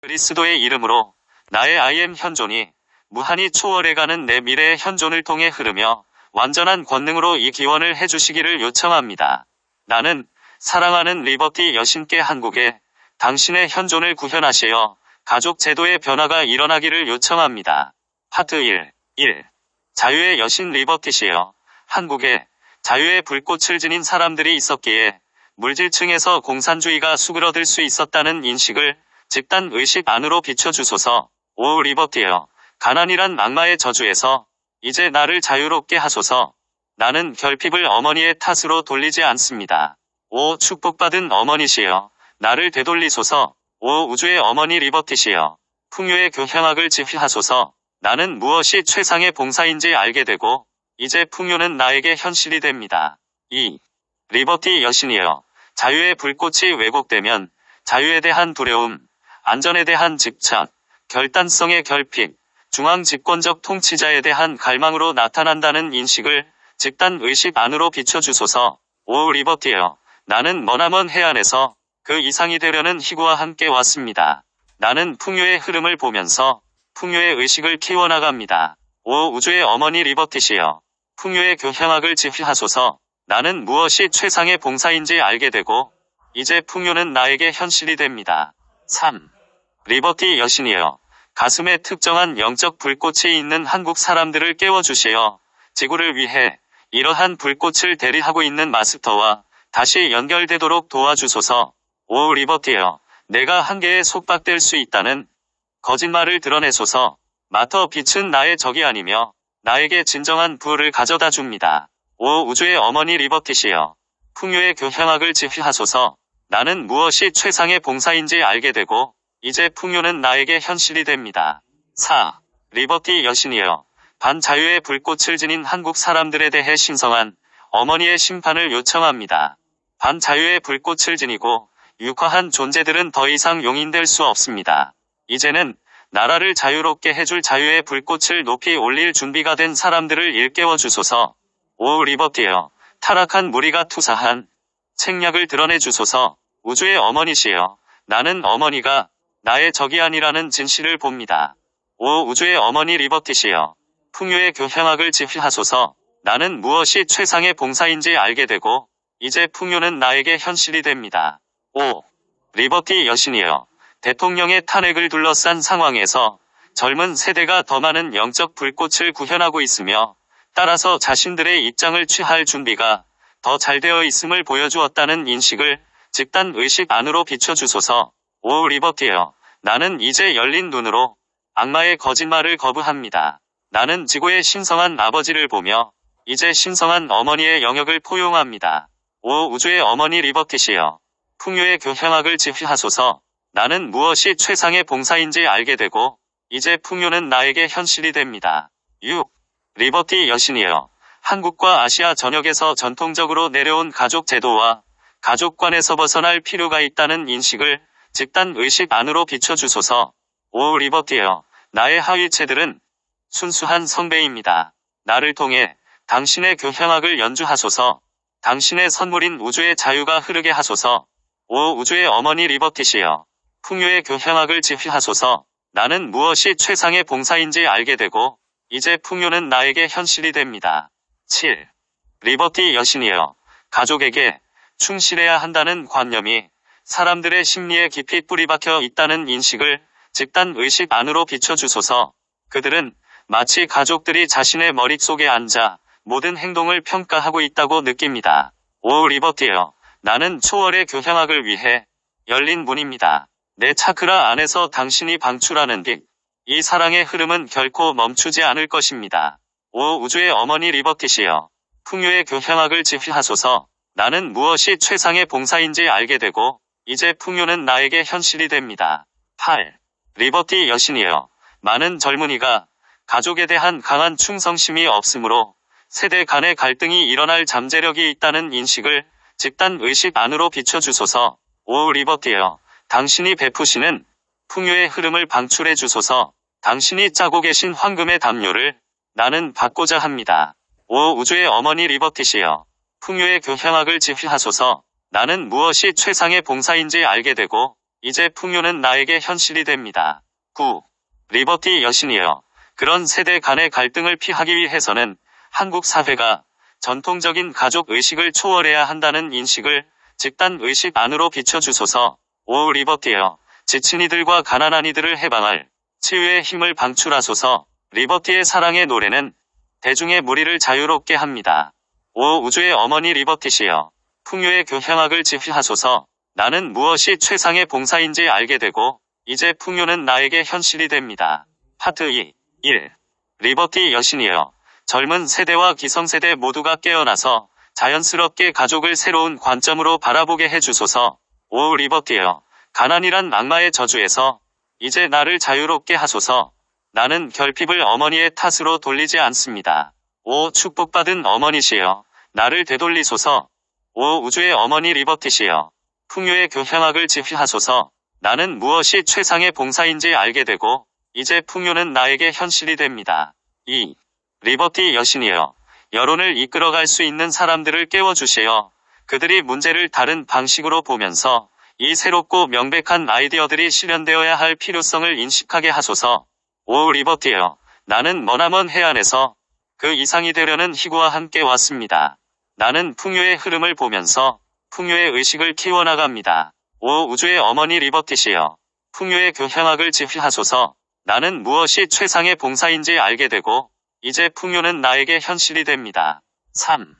그리스도의 이름으로 나의 I am 현존이 무한히 초월해가는 내 미래의 현존을 통해 흐르며 완전한 권능으로 이 기원을 해주시기를 요청합니다. 나는 사랑하는 리버티 여신께 한국에 당신의 현존을 구현하시어 가족 제도의 변화가 일어나기를 요청합니다. 파트 1. 자유의 여신 리버티시여 한국에 자유의 불꽃을 지닌 사람들이 있었기에 물질층에서 공산주의가 수그러들 수 있었다는 인식을 집단 의식 안으로 비춰주소서. 오 리버티여 가난이란 악마의 저주에서 이제 나를 자유롭게 하소서. 나는 결핍을 어머니의 탓으로 돌리지 않습니다. 오 축복받은 어머니시여 나를 되돌리소서. 오 우주의 어머니 리버티시여 풍요의 교향악을 지휘하소서. 나는 무엇이 최상의 봉사인지 알게 되고 이제 풍요는 나에게 현실이 됩니다. 2. 리버티 여신이여 자유의 불꽃이 왜곡되면 자유에 대한 두려움, 안전에 대한 집착, 결단성의 결핍, 중앙 집권적 통치자에 대한 갈망으로 나타난다는 인식을 집단 의식 안으로 비춰주소서. 오 리버티여 나는 머나먼 해안에서 그 이상이 되려는 희구와 함께 왔습니다. 나는 풍요의 흐름을 보면서 풍요의 의식을 키워나갑니다. 오 우주의 어머니 리버티시여 풍요의 교향악을 지휘하소서. 나는 무엇이 최상의 봉사인지 알게 되고 이제 풍요는 나에게 현실이 됩니다. 3. 리버티 여신이여 가슴에 특정한 영적 불꽃이 있는 한국 사람들을 깨워주시어 지구를 위해 이러한 불꽃을 대리하고 있는 마스터와 다시 연결되도록 도와주소서. 오 리버티여 내가 한계에 속박될 수 있다는 거짓말을 드러내소서. 마터 빛은 나의 적이 아니며 나에게 진정한 부를 가져다 줍니다. 오 우주의 어머니 리버티시여 풍요의 교향악을 지휘하소서. 나는 무엇이 최상의 봉사인지 알게 되고 이제 풍요는 나에게 현실이 됩니다. 4. 리버티 여신이여 반자유의 불꽃을 지닌 한국 사람들에 대해 신성한 어머니의 심판을 요청합니다. 반자유의 불꽃을 지니고 육화한 존재들은 더 이상 용인될 수 없습니다. 이제는 나라를 자유롭게 해줄 자유의 불꽃을 높이 올릴 준비가 된 사람들을 일깨워 주소서. 오 리버티여 타락한 무리가 투사한 책략을 드러내 주소서. 우주의 어머니시여 나는 어머니가 나의 적이 아니라는 진실을 봅니다. 오 우주의 어머니 리버티시여 풍요의 교향악을 지휘하소서. 나는 무엇이 최상의 봉사인지 알게 되고 이제 풍요는 나에게 현실이 됩니다. 5. 리버티 여신이여 대통령의 탄핵을 둘러싼 상황에서 젊은 세대가 더 많은 영적 불꽃을 구현하고 있으며 따라서 자신들의 입장을 취할 준비가 더 잘 되어 있음을 보여주었다는 인식을 집단 의식 안으로 비춰주소서. 오 리버티여 나는 이제 열린 눈으로 악마의 거짓말을 거부합니다. 나는 지구의 신성한 아버지를 보며 이제 신성한 어머니의 영역을 포용합니다. 오 우주의 어머니 리버티시여 풍요의 교향악을 지휘하소서. 나는 무엇이 최상의 봉사인지 알게 되고 이제 풍요는 나에게 현실이 됩니다. 6. 리버티 여신이여 한국과 아시아 전역에서 전통적으로 내려온 가족 제도와 가족관에서 벗어날 필요가 있다는 인식을 집단 의식 안으로 비춰주소서. 오 리버티여 나의 하위체들은 순수한 성배입니다. 나를 통해 당신의 교향악을 연주하소서. 당신의 선물인 우주의 자유가 흐르게 하소서. 오 우주의 어머니 리버티시여 풍요의 교향악을 지휘하소서. 나는 무엇이 최상의 봉사인지 알게 되고 이제 풍요는 나에게 현실이 됩니다. 7. 리버티 여신이여 가족에게 충실해야 한다는 관념이 사람들의 심리에 깊이 뿌리박혀 있다는 인식을 집단 의식 안으로 비춰주소서. 그들은 마치 가족들이 자신의 머릿속에 앉아 모든 행동을 평가하고 있다고 느낍니다. 오 리버티여 나는 초월의 교향악을 위해 열린 문입니다. 내 차크라 안에서 당신이 방출하는 빛, 이 사랑의 흐름은 결코 멈추지 않을 것입니다. 오 우주의 어머니 리버티시여 풍요의 교향악을 지휘하소서. 나는 무엇이 최상의 봉사인지 알게 되고 이제 풍요는 나에게 현실이 됩니다. 8. 리버티 여신이여 많은 젊은이가 가족에 대한 강한 충성심이 없으므로 세대 간의 갈등이 일어날 잠재력이 있다는 인식을 집단 의식 안으로 비춰주소서. 오 리버티여 당신이 베푸시는 풍요의 흐름을 방출해 주소서. 당신이 짜고 계신 황금의 담요를 나는 받고자 합니다. 오 우주의 어머니 리버티시여 풍요의 교향악을 지휘하소서. 나는 무엇이 최상의 봉사인지 알게 되고 이제 풍요는 나에게 현실이 됩니다. 9. 리버티 여신이여. 그런 세대 간의 갈등을 피하기 위해서는 한국 사회가 전통적인 가족 의식을 초월해야 한다는 인식을 집단 의식 안으로 비춰주소서. 5. 리버티여. 지친 이들과 가난한 이들을 해방할 치유의 힘을 방출하소서. 리버티의 사랑의 노래는 대중의 무리를 자유롭게 합니다. 5. 우주의 어머니 리버티시여. 풍요의 교향악을 지휘하소서. 나는 무엇이 최상의 봉사인지 알게 되고 이제 풍요는 나에게 현실이 됩니다. 파트 2. 1. 리버티 여신이여. 젊은 세대와 기성세대 모두가 깨어나서 자연스럽게 가족을 새로운 관점으로 바라보게 해주소서. 5. 리버티여. 가난이란 악마의 저주에서 이제 나를 자유롭게 하소서. 나는 결핍을 어머니의 탓으로 돌리지 않습니다. 5. 축복받은 어머니시여. 나를 되돌리소서. 5. 우주의 어머니 리버티시여. 풍요의 교향악을 지휘하소서. 나는 무엇이 최상의 봉사인지 알게 되고 이제 풍요는 나에게 현실이 됩니다. 2. 리버티 여신이여. 여론을 이끌어갈 수 있는 사람들을 깨워주시어 그들이 문제를 다른 방식으로 보면서 이 새롭고 명백한 아이디어들이 실현되어야 할 필요성을 인식하게 하소서. 5. 리버티여. 나는 머나먼 해안에서 그 이상이 되려는 희구와 함께 왔습니다. 나는 풍요의 흐름을 보면서 풍요의 의식을 키워나갑니다. 5. 우주의 어머니 리버티시여. 풍요의 교향악을 지휘하소서. 나는 무엇이 최상의 봉사인지 알게 되고 이제 풍요는 나에게 현실이 됩니다. 3.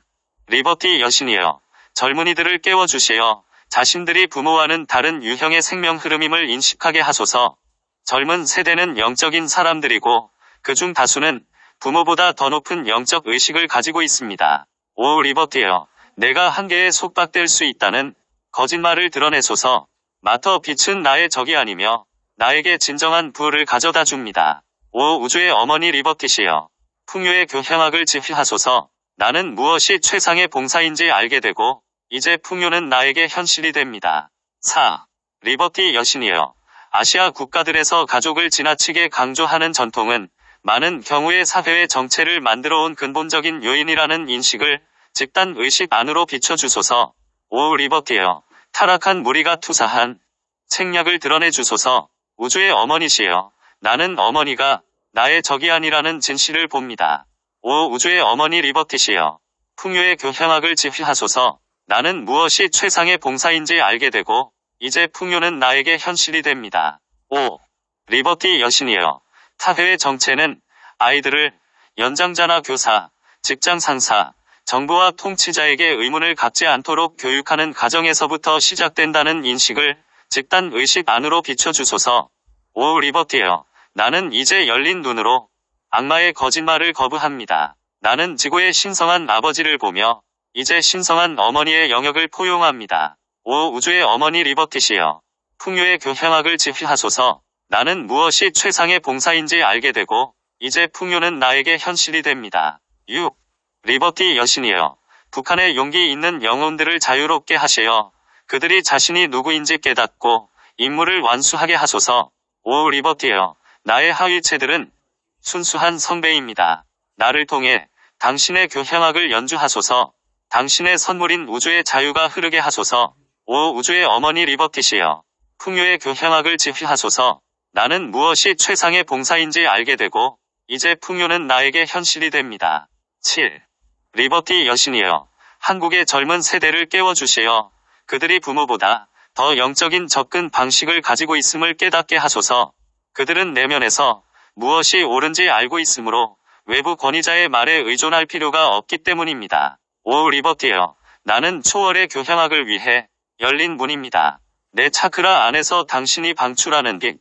리버티 여신이여. 젊은이들을 깨워주시어 자신들이 부모와는 다른 유형의 생명 흐름임을 인식하게 하소서. 젊은 세대는 영적인 사람들이고 그중 다수는 부모보다 더 높은 영적 의식을 가지고 있습니다. 5. 리버티여. 내가 한계에 속박될 수 있다는 거짓말을 드러내소서. 마터 빛은 나의 적이 아니며 나에게 진정한 부를 가져다 줍니다. 5. 우주의 어머니 리버티시여. 풍요의 교향악을 지휘하소서. 나는 무엇이 최상의 봉사인지 알게 되고 이제 풍요는 나에게 현실이 됩니다. 4. 리버티 여신이여. 아시아 국가들에서 가족을 지나치게 강조하는 전통은 많은 경우의 사회의 정체를 만들어온 근본적인 요인이라는 인식을 집단 의식 안으로 비춰주소서. 5. 리버티여. 타락한 무리가 투사한 책략을 드러내주소서. 우주의 어머니시여. 나는 어머니가 나의 적이 아니라는 진실을 봅니다. 5. 우주의 어머니 리버티시여. 풍요의 교향악을 지휘하소서. 나는 무엇이 최상의 봉사인지 알게 되고 이제 풍요는 나에게 현실이 됩니다. 5. 리버티 여신이여. 타회의 정체는 아이들을 연장자나 교사, 직장 상사, 정부와 통치자에게 의문을 갖지 않도록 교육하는 가정에서부터 시작된다는 인식을 집단 의식 안으로 비춰주소서. 5. 리버티여. 나는 이제 열린 눈으로 악마의 거짓말을 거부합니다. 나는 지구의 신성한 아버지를 보며 이제 신성한 어머니의 영역을 포용합니다. 5. 우주의 어머니 리버티시여. 풍요의 교향악을 지휘하소서. 나는 무엇이 최상의 봉사인지 알게 되고 이제 풍요는 나에게 현실이 됩니다. 6. 리버티 여신이여. 북한의 용기 있는 영혼들을 자유롭게 하시어 그들이 자신이 누구인지 깨닫고 임무를 완수하게 하소서. 5. 리버티여. 나의 하위체들은 순수한 성배입니다. 나를 통해 당신의 교향악을 연주하소서. 당신의 선물인 우주의 자유가 흐르게 하소서. 5. 우주의 어머니 리버티시여. 풍요의 교향악을 지휘하소서. 나는 무엇이 최상의 봉사인지 알게 되고 이제 풍요는 나에게 현실이 됩니다. 7. 리버티 여신이여. 한국의 젊은 세대를 깨워주시어 그들이 부모보다 더 영적인 접근 방식을 가지고 있음을 깨닫게 하소서. 그들은 내면에서 무엇이 옳은지 알고 있으므로 외부 권위자의 말에 의존할 필요가 없기 때문입니다. 5. 리버티여. 나는 초월의 교향악을 위해 열린 문입니다. 내 차크라 안에서 당신이 방출하는 빛.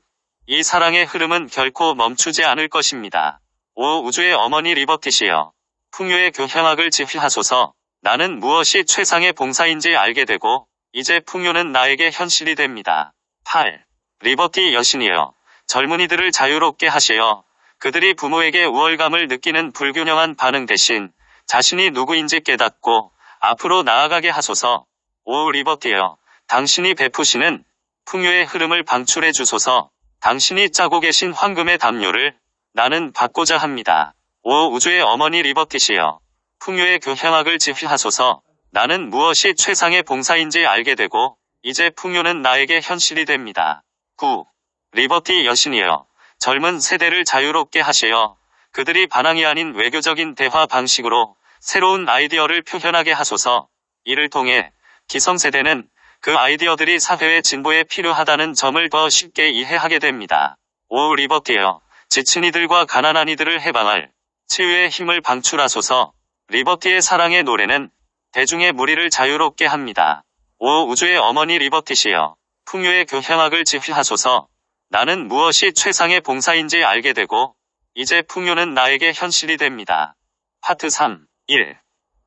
이 사랑의 흐름은 결코 멈추지 않을 것입니다. 5. 우주의 어머니 리버티시여. 풍요의 교향악을 지휘하소서. 나는 무엇이 최상의 봉사인지 알게 되고 이제 풍요는 나에게 현실이 됩니다. 8. 리버티 여신이여. 젊은이들을 자유롭게 하시어 그들이 부모에게 우월감을 느끼는 불균형한 반응 대신 자신이 누구인지 깨닫고 앞으로 나아가게 하소서. 5. 리버티여. 당신이 베푸시는 풍요의 흐름을 방출해 주소서. 당신이 짜고 계신 황금의 담요를 나는 받고자 합니다. 5. 우주의 어머니 리버티시여. 풍요의 교향악을 지휘하소서. 나는 무엇이 최상의 봉사인지 알게 되고 이제 풍요는 나에게 현실이 됩니다. 9. 리버티 여신이여. 젊은 세대를 자유롭게 하시어 그들이 반항이 아닌 외교적인 대화 방식으로 새로운 아이디어를 표현하게 하소서. 이를 통해 기성세대는 그 아이디어들이 사회의 진보에 필요하다는 점을 더 쉽게 이해하게 됩니다. 5. 리버티여. 지친 이들과 가난한 이들을 해방할 치유의 힘을 방출하소서. 리버티의 사랑의 노래는 대중의 무리를 자유롭게 합니다. 5. 우주의 어머니 리버티시여. 풍요의 교향악을 지휘하소서. 나는 무엇이 최상의 봉사인지 알게 되고 이제 풍요는 나에게 현실이 됩니다. 파트 3. 1.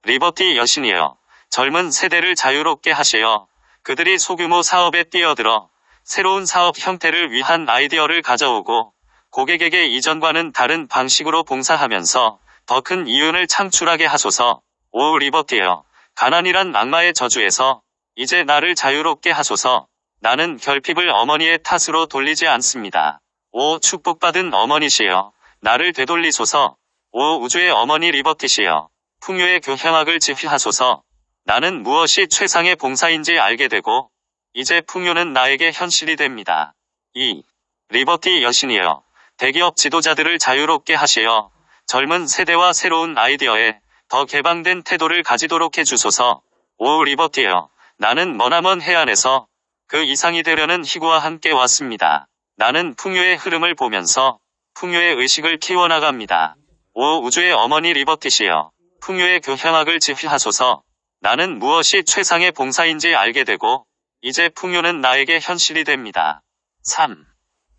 리버티 여신이여. 젊은 세대를 자유롭게 하시어 그들이 소규모 사업에 뛰어들어 새로운 사업 형태를 위한 아이디어를 가져오고 고객에게 이전과는 다른 방식으로 봉사하면서 더 큰 이윤을 창출하게 하소서. 5. 리버티여. 가난이란 악마의 저주에서 이제 나를 자유롭게 하소서. 나는 결핍을 어머니의 탓으로 돌리지 않습니다. 5. 축복받은 어머니시여. 나를 되돌리소서. 5. 우주의 어머니 리버티시여. 풍요의 교향악을 지휘하소서. 나는 무엇이 최상의 봉사인지 알게 되고 이제 풍요는 나에게 현실이 됩니다. 2. 리버티 여신이여. 대기업 지도자들을 자유롭게 하시어 젊은 세대와 새로운 아이디어에 더 개방된 태도를 가지도록 해주소서. 5. 리버티여. 나는 머나먼 해안에서 그 이상이 되려는 희구와 함께 왔습니다. 나는 풍요의 흐름을 보면서 풍요의 의식을 키워나갑니다. 5. 우주의 어머니 리버티시여. 풍요의 교향악을 지휘하소서. 나는 무엇이 최상의 봉사인지 알게 되고 이제 풍요는 나에게 현실이 됩니다. 3.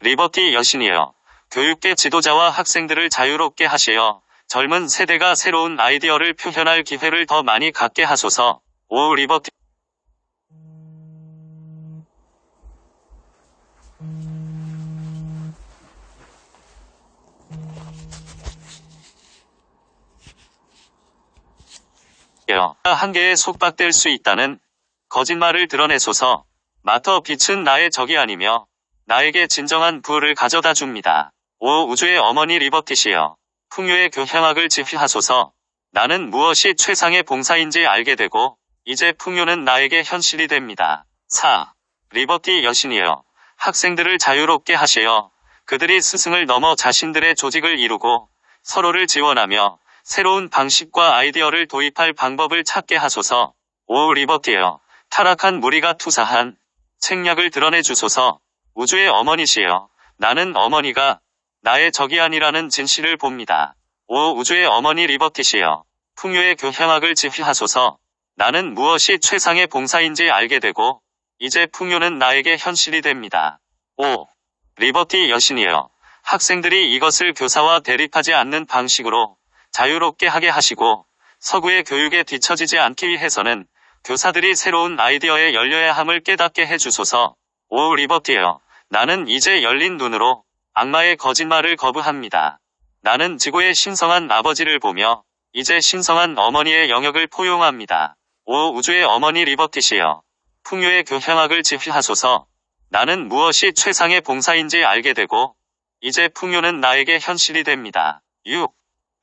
리버티 여신이여. 교육계 지도자와 학생들을 자유롭게 하시어 젊은 세대가 새로운 아이디어를 표현할 기회를 더 많이 갖게 하소서. 5. 리버티 한계에 속박될 수 있다는 거짓말을 드러내소서. 마터 빛은 나의 적이 아니며 나에게 진정한 부를 가져다 줍니다. 5. 우주의 어머니 리버티시여. 풍요의 교향악을 지휘하소서. 나는 무엇이 최상의 봉사인지 알게 되고 이제 풍요는 나에게 현실이 됩니다. 4. 리버티 여신이여. 학생들을 자유롭게 하시어 그들이 스승을 넘어 자신들의 조직을 이루고 서로를 지원하며 새로운 방식과 아이디어를 도입할 방법을 찾게 하소서. 5. 리버티여. 타락한 무리가 투사한 책략을 드러내 주소서. 우주의 어머니시여. 나는 어머니가 나의 적이 아니라는 진실을 봅니다. 5. 우주의 어머니 리버티시여. 풍요의 교향악을 지휘하소서. 나는 무엇이 최상의 봉사인지 알게 되고 이제 풍요는 나에게 현실이 됩니다. 5. 리버티 여신이여. 학생들이 이것을 교사와 대립하지 않는 방식으로 자유롭게 하게 하시고 서구의 교육에 뒤처지지 않기 위해서는 교사들이 새로운 아이디어에 열려야 함을 깨닫게 해주소서. 5. 리버티여. 나는 이제 열린 눈으로 악마의 거짓말을 거부합니다. 나는 지구의 신성한 아버지를 보며 이제 신성한 어머니의 영역을 포용합니다. 5. 우주의 어머니 리버티시여. 풍요의 교향악을 지휘하소서. 나는 무엇이 최상의 봉사인지 알게 되고 이제 풍요는 나에게 현실이 됩니다. 6.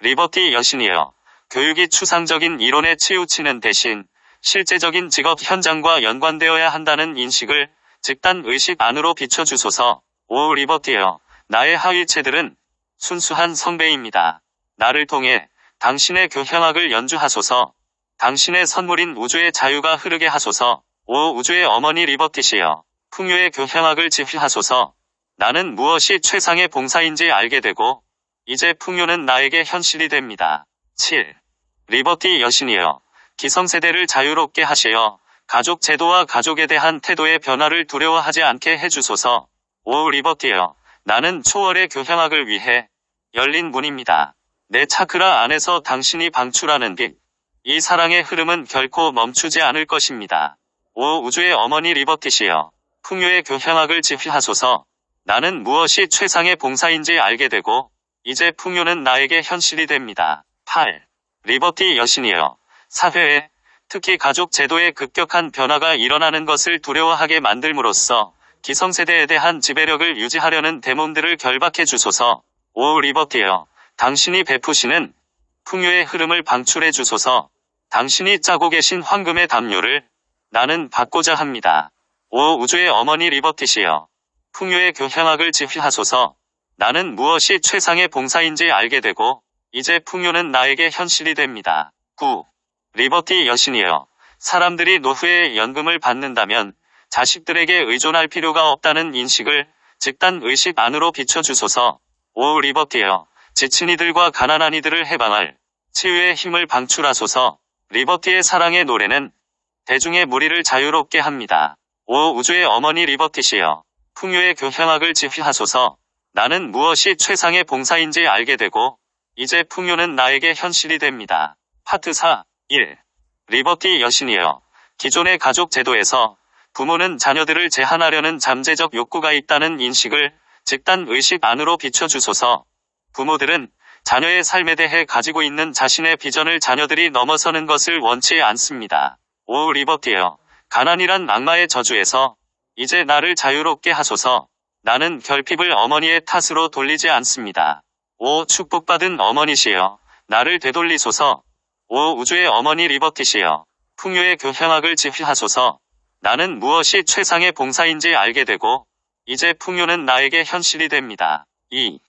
리버티 여신이여. 교육이 추상적인 이론에 치우치는 대신 실제적인 직업 현장과 연관되어야 한다는 인식을 집단 의식 안으로 비춰주소서. 5. 리버티여. 나의 하위체들은 순수한 성배입니다. 나를 통해 당신의 교향악을 연주하소서. 당신의 선물인 우주의 자유가 흐르게 하소서. 5. 우주의 어머니 리버티시여. 풍요의 교향악을 지휘하소서. 나는 무엇이 최상의 봉사인지 알게 되고 이제 풍요는 나에게 현실이 됩니다. 7. 리버티 여신이여. 기성세대를 자유롭게 하시어 가족 제도와 가족에 대한 태도의 변화를 두려워하지 않게 해주소서. 5. 리버티여. 나는 초월의 교향악을 위해 열린 문입니다. 내 차크라 안에서 당신이 방출하는 빛. 이 사랑의 흐름은 결코 멈추지 않을 것입니다. 5. 우주의 어머니 리버티시여. 풍요의 교향악을 지휘하소서. 나는 무엇이 최상의 봉사인지 알게 되고 이제 풍요는 나에게 현실이 됩니다. 8. 리버티 여신이여. 사회에, 특히 가족 제도에 급격한 변화가 일어나는 것을 두려워하게 만들므로써 기성세대에 대한 지배력을 유지하려는 데몬들을 결박해 주소서. 5. 리버티여. 당신이 베푸시는 풍요의 흐름을 방출해 주소서. 당신이 짜고 계신 황금의 담요를 나는 받고자 합니다. 5. 우주의 어머니 리버티시여. 풍요의 교향악을 지휘하소서. 나는 무엇이 최상의 봉사인지 알게 되고 이제 풍요는 나에게 현실이 됩니다. 9. 리버티 여신이여. 사람들이 노후에 연금을 받는다면 자식들에게 의존할 필요가 없다는 인식을 집단 의식 안으로 비춰주소서. 5. 리버티여. 지친 이들과 가난한 이들을 해방할 치유의 힘을 방출하소서. 리버티의 사랑의 노래는 대중의 무리를 자유롭게 합니다. 5. 우주의 어머니 리버티시여. 풍요의 교향악을 지휘하소서. 나는 무엇이 최상의 봉사인지 알게 되고 이제 풍요는 나에게 현실이 됩니다. 파트 4. 1. 리버티 여신이여. 기존의 가족 제도에서 부모는 자녀들을 제한하려는 잠재적 욕구가 있다는 인식을 집단 의식 안으로 비춰주소서. 부모들은 자녀의 삶에 대해 가지고 있는 자신의 비전을 자녀들이 넘어서는 것을 원치 않습니다. 5. 리버티여. 가난이란 악마의 저주에서 이제 나를 자유롭게 하소서. 나는 결핍을 어머니의 탓으로 돌리지 않습니다. 5. 축복받은 어머니시여. 나를 되돌리소서. 5. 우주의 어머니 리버티시여. 풍요의 교향악을 지휘하소서. 나는 무엇이 최상의 봉사인지 알게 되고 이제 풍요는 나에게 현실이 됩니다. 2.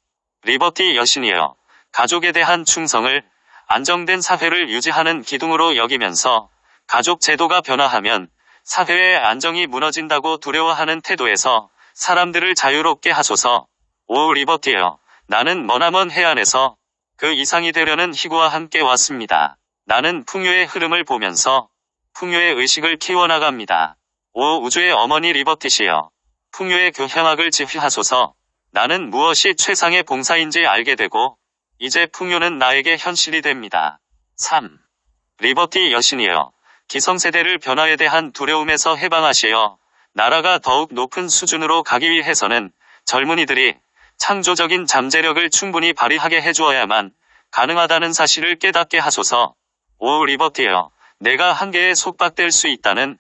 리버티 여신이여. 가족에 대한 충성을 안정된 사회를 유지하는 기둥으로 여기면서 가족 제도가 변화하면 사회의 안정이 무너진다고 두려워하는 태도에서 사람들을 자유롭게 하소서. 5. 리버티여. 나는 머나먼 해안에서 그 이상이 되려는 희구와 함께 왔습니다. 나는 풍요의 흐름을 보면서 풍요의 의식을 키워나갑니다. 5. 우주의 어머니 리버티시여. 풍요의 교향악을 지휘하소서. 나는 무엇이 최상의 봉사인지 알게 되고 이제 풍요는 나에게 현실이 됩니다. 3. 리버티 여신이여. 기성세대를 변화에 대한 두려움에서 해방하시어 나라가 더욱 높은 수준으로 가기 위해서는 젊은이들이 창조적인 잠재력을 충분히 발휘하게 해주어야만 가능하다는 사실을 깨닫게 하소서. 5. 리버티여. 내가 한계에 속박될 수 있다는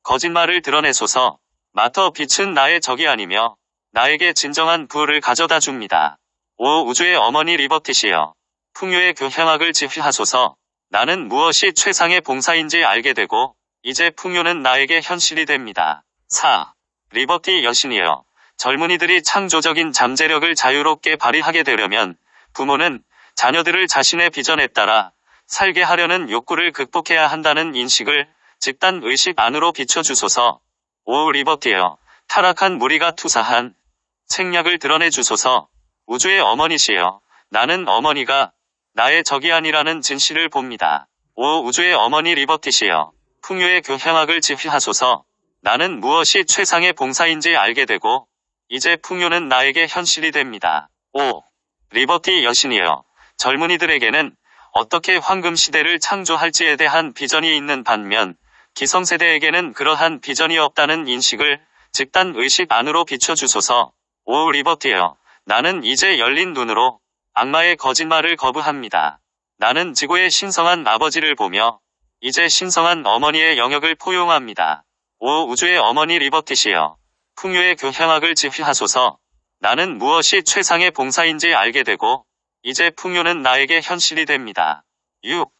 거짓말을 드러내소서. 마터 빛은 나의 적이 아니며 나에게 진정한 부를 가져다 줍니다. 5. 우주의 어머니 리버티시여. 풍요의 교향악을 지휘하소서. 나는 무엇이 최상의 봉사인지 알게 되고 이제 풍요는 나에게 현실이 됩니다. 4. 리버티 여신이여. 젊은이들이 창조적인 잠재력을 자유롭게 발휘하게 되려면 부모는 자녀들을 자신의 비전에 따라 살게 하려는 욕구를 극복해야 한다는 인식을 집단 의식 안으로 비춰주소서. 5. 리버티여. 타락한 무리가 투사한 책략을 드러내주소서. 우주의 어머니시여. 나는 어머니가 나의 적이 아니라는 진실을 봅니다. 5. 우주의 어머니 리버티시여. 풍요의 교향악을 지휘하소서. 나는 무엇이 최상의 봉사인지 알게 되고 이제 풍요는 나에게 현실이 됩니다. 5. 리버티 여신이여. 젊은이들에게는 어떻게 황금시대를 창조할지에 대한 비전이 있는 반면 기성세대에게는 그러한 비전이 없다는 인식을 집단 의식 안으로 비춰주소서. 5. 리버티여. 나는 이제 열린 눈으로 악마의 거짓말을 거부합니다. 나는 지구의 신성한 아버지를 보며 이제 신성한 어머니의 영역을 포용합니다. 5. 우주의 어머니 리버티시여. 풍요의 교향악을 지휘하소서. 나는 무엇이 최상의 봉사인지 알게 되고 이제 풍요는 나에게 현실이 됩니다. 6.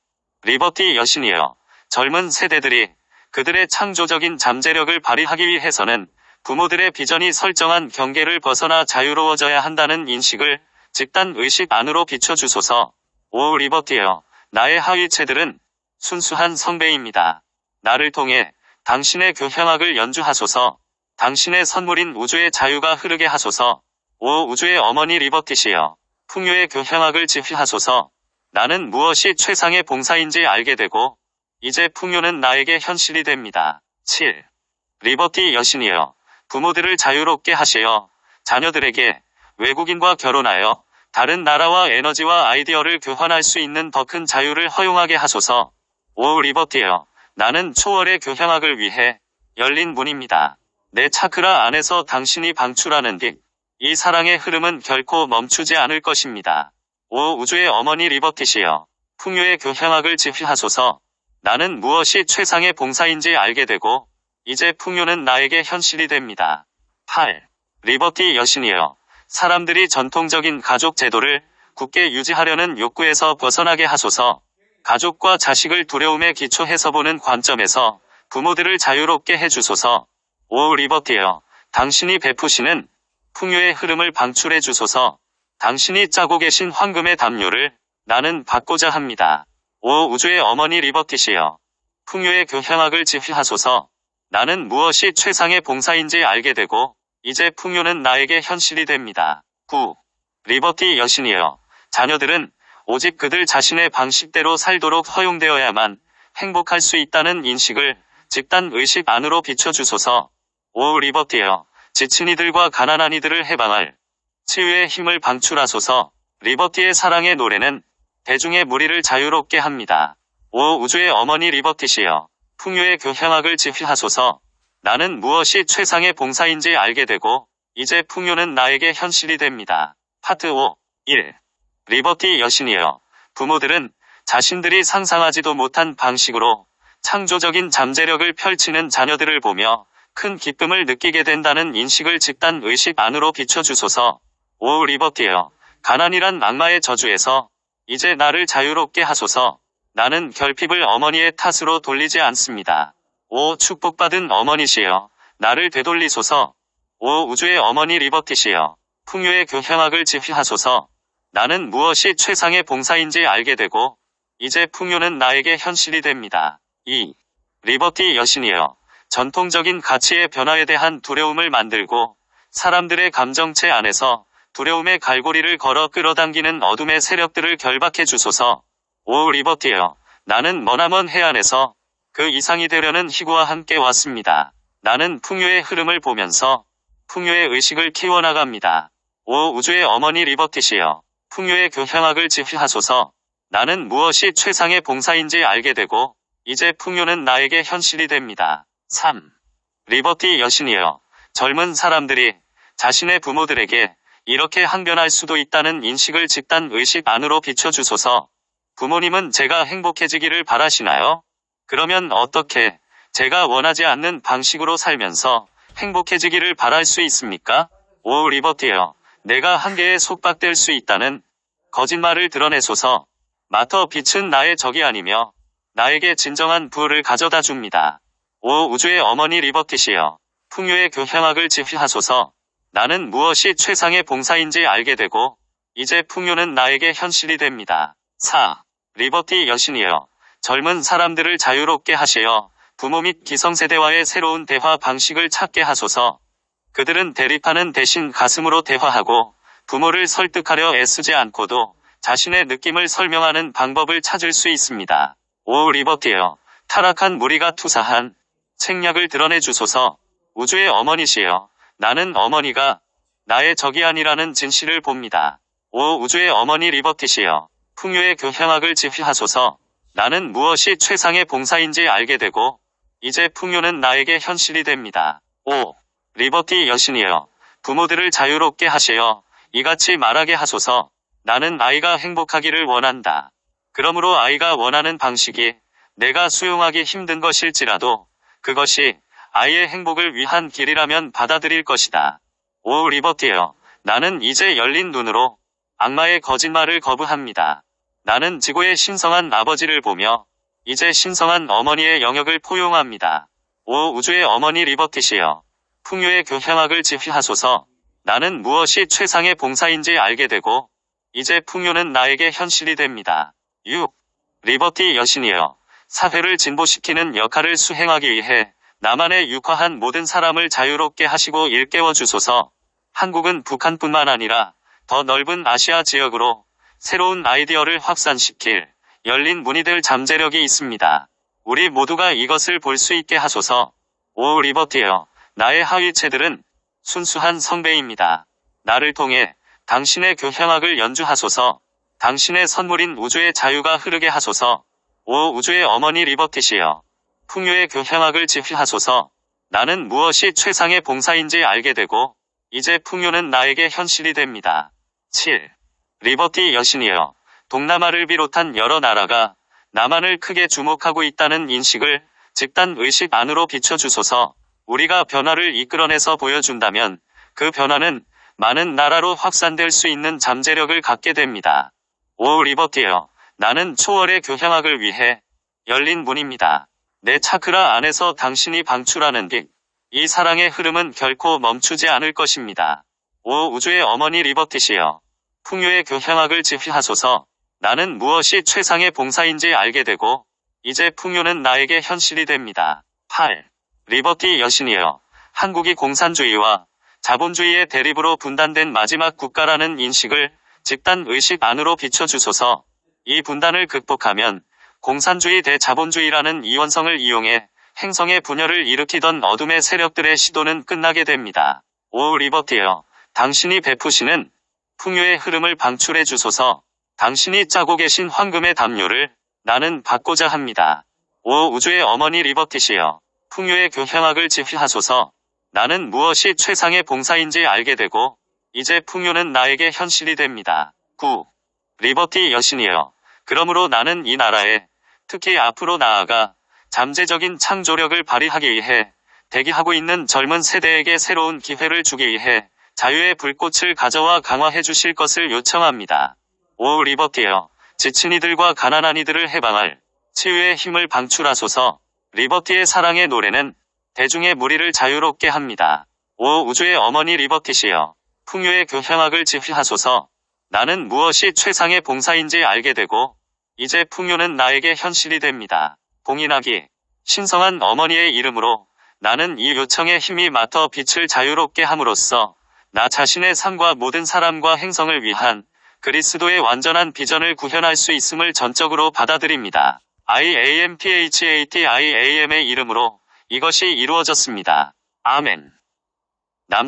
리버티 여신이여. 젊은 세대들이 그들의 창조적인 잠재력을 발휘하기 위해서는 부모들의 비전이 설정한 경계를 벗어나 자유로워져야 한다는 인식을 집단 의식 안으로 비춰주소서. 5. 리버티여. 나의 하위체들은 순수한 성배입니다. 나를 통해 당신의 교향악을 연주하소서. 당신의 선물인 우주의 자유가 흐르게 하소서. 5. 우주의 어머니 리버티시여. 풍요의 교향악을 지휘하소서. 나는 무엇이 최상의 봉사인지 알게 되고 이제 풍요는 나에게 현실이 됩니다. 7. 리버티 여신이여. 부모들을 자유롭게 하시어 자녀들에게 외국인과 결혼하여 다른 나라와 에너지와 아이디어를 교환할 수 있는 더 큰 자유를 허용하게 하소서. 5. 리버티여. 나는 초월의 교향악을 위해 열린 문입니다. 내 차크라 안에서 당신이 방출하는 이 사랑의 흐름은 결코 멈추지 않을 것입니다. 5. 우주의 어머니 리버티시여. 풍요의 교향악을 지휘하소서. 나는 무엇이 최상의 봉사인지 알게 되고 이제 풍요는 나에게 현실이 됩니다. 8. 리버티 여신이여. 사람들이 전통적인 가족 제도를 굳게 유지하려는 욕구에서 벗어나게 하소서. 가족과 자식을 두려움에 기초해서 보는 관점에서 부모들을 자유롭게 해주소서. 5. 리버티여, 당신이 베푸시는 풍요의 흐름을 방출해 주소서. 당신이 짜고 계신 황금의 담요를 나는 받고자 합니다. 5. 우주의 어머니 리버티시여, 풍요의 교향악을 지휘하소서. 나는 무엇이 최상의 봉사인지 알게 되고 이제 풍요는 나에게 현실이 됩니다. 9. 리버티 여신이여, 자녀들은 오직 그들 자신의 방식대로 살도록 허용되어야만 행복할 수 있다는 인식을 집단 의식 안으로 비춰주소서. 5. 리버티여, 지친 이들과 가난한 이들을 해방할 치유의 힘을 방출하소서. 리버티의 사랑의 노래는 대중의 무리를 자유롭게 합니다. 5. 우주의 어머니 리버티시여, 풍요의 교향악을 지휘하소서. 나는 무엇이 최상의 봉사인지 알게 되고 이제 풍요는 나에게 현실이 됩니다. 파트 5. 1. 리버티 여신이여, 부모들은 자신들이 상상하지도 못한 방식으로 창조적인 잠재력을 펼치는 자녀들을 보며 큰 기쁨을 느끼게 된다는 인식을 집단 의식 안으로 비춰주소서. 5. 리버티여, 가난이란 악마의 저주에서 이제 나를 자유롭게 하소서. 나는 결핍을 어머니의 탓으로 돌리지 않습니다. 5. 축복받은 어머니시여, 나를 되돌리소서. 5. 우주의 어머니 리버티시여, 풍요의 교향악을 지휘하소서. 나는 무엇이 최상의 봉사인지 알게 되고 이제 풍요는 나에게 현실이 됩니다. 2. 리버티 여신이여, 전통적인 가치의 변화에 대한 두려움을 만들고 사람들의 감정체 안에서 두려움의 갈고리를 걸어 끌어당기는 어둠의 세력들을 결박해 주소서. 5. 리버티여, 나는 머나먼 해안에서 그 이상이 되려는 희구와 함께 왔습니다. 나는 풍요의 흐름을 보면서 풍요의 의식을 키워나갑니다. 5. 우주의 어머니 리버티시여, 풍요의 교향악을 지휘하소서. 나는 무엇이 최상의 봉사인지 알게 되고 이제 풍요는 나에게 현실이 됩니다. 3. 리버티 여신이여, 젊은 사람들이 자신의 부모들에게 이렇게 항변할 수도 있다는 인식을 집단 의식 안으로 비춰주소서. 부모님은 제가 행복해지기를 바라시나요? 그러면 어떻게 제가 원하지 않는 방식으로 살면서 행복해지기를 바랄 수 있습니까? 5. 리버티여, 내가 한계에 속박될 수 있다는 거짓말을 드러내소서. 마터 빛은 나의 적이 아니며 나에게 진정한 부를 가져다 줍니다. 5. 우주의 어머니 리버티시여, 풍요의 교향악을 지휘하소서. 나는 무엇이 최상의 봉사인지 알게 되고 이제 풍요는 나에게 현실이 됩니다. 4. 리버티 여신이여, 젊은 사람들을 자유롭게 하시어 부모 및 기성세대와의 새로운 대화 방식을 찾게 하소서. 그들은 대립하는 대신 가슴으로 대화하고 부모를 설득하려 애쓰지 않고도 자신의 느낌을 설명하는 방법을 찾을 수 있습니다. 5. 리버티여, 타락한 무리가 투사한 책략을 드러내 주소서. 우주의 어머니시여, 나는 어머니가 나의 적이 아니라는 진실을 봅니다. 5. 우주의 어머니 리버티시여, 풍요의 교향악을 지휘하소서. 나는 무엇이 최상의 봉사인지 알게 되고 이제 풍요는 나에게 현실이 됩니다. 5. 리버티 여신이여, 부모들을 자유롭게 하시어 이같이 말하게 하소서. 나는 아이가 행복하기를 원한다. 그러므로 아이가 원하는 방식이 내가 수용하기 힘든 것일지라도 그것이 아이의 행복을 위한 길이라면 받아들일 것이다. 5. 리버티여, 나는 이제 열린 눈으로 악마의 거짓말을 거부합니다. 나는 지구의 신성한 아버지를 보며 이제 신성한 어머니의 영역을 포용합니다. 5. 우주의 어머니 리버티시여, 풍요의 교향악을 지휘하소서. 나는 무엇이 최상의 봉사인지 알게 되고 이제 풍요는 나에게 현실이 됩니다. 6. 리버티 여신이여, 사회를 진보시키는 역할을 수행하기 위해 나만의 육화한 모든 사람을 자유롭게 하시고 일깨워 주소서. 한국은 북한뿐만 아니라 더 넓은 아시아 지역으로 새로운 아이디어를 확산시킬 열린 문이 될 잠재력이 있습니다. 우리 모두가 이것을 볼 수 있게 하소서. 5. 리버티여, 나의 하위체들은 순수한 성배입니다. 나를 통해 당신의 교향악을 연주하소서. 당신의 선물인 우주의 자유가 흐르게 하소서. 5. 우주의 어머니 리버티시여, 풍요의 교향악을 지휘하소서. 나는 무엇이 최상의 봉사인지 알게 되고 이제 풍요는 나에게 현실이 됩니다. 7. 리버티 여신이여, 동남아를 비롯한 여러 나라가 남한을 크게 주목하고 있다는 인식을 집단 의식 안으로 비춰주소서. 우리가 변화를 이끌어내서 보여준다면 그 변화는 많은 나라로 확산될 수 있는 잠재력을 갖게 됩니다. 5. 리버티여, 나는 초월의 교향악을 위해 열린 문입니다. 내 차크라 안에서 당신이 방출하는 빛, 이 사랑의 흐름은 결코 멈추지 않을 것입니다. 5. 우주의 어머니 리버티시여. 풍요의 교향악을 지휘하소서. 나는 무엇이 최상의 봉사인지 알게 되고 이제 풍요는 나에게 현실이 됩니다. 8. 리버티 여신이여. 한국이 공산주의와 자본주의의 대립으로 분단된 마지막 국가라는 인식을 집단 의식 안으로 비춰주소서. 이 분단을 극복하면 공산주의 대자본주의라는 이원성을 이용해 행성의 분열을 일으키던 어둠의 세력들의 시도는 끝나게 됩니다. 5. 리버티여. 당신이 베푸시는 풍요의 흐름을 방출해 주소서. 당신이 짜고 계신 황금의 담요를 나는 받고자 합니다. 5. 우주의 어머니 리버티시여. 풍요의 교향악을 지휘하소서. 나는 무엇이 최상의 봉사인지 알게 되고 이제 풍요는 나에게 현실이 됩니다. 9. 리버티 여신이여. 그러므로 나는 이 나라에 특히 앞으로 나아가 잠재적인 창조력을 발휘하기 위해 대기하고 있는 젊은 세대에게 새로운 기회를 주기 위해 자유의 불꽃을 가져와 강화해 주실 것을 요청합니다. 5. 리버티여. 지친 이들과 가난한 이들을 해방할 치유의 힘을 방출하소서. 리버티의 사랑의 노래는 대중의 무리를 자유롭게 합니다. 5. 우주의 어머니 리버티시여. 풍요의 교향악을 지휘하소서. 나는 무엇이 최상의 봉사인지 알게 되고 이제 풍요는 나에게 현실이 됩니다. 봉인하기. 신성한 어머니의 이름으로 나는 이 요청에 힘이 맡아 빛을 자유롭게 함으로써 나 자신의 삶과 모든 사람과 행성을 위한 그리스도의 완전한 비전을 구현할 수 있음을 전적으로 받아들입니다. IAMPHATIAM의 이름으로 이것이 이루어졌습니다. 아멘. 남성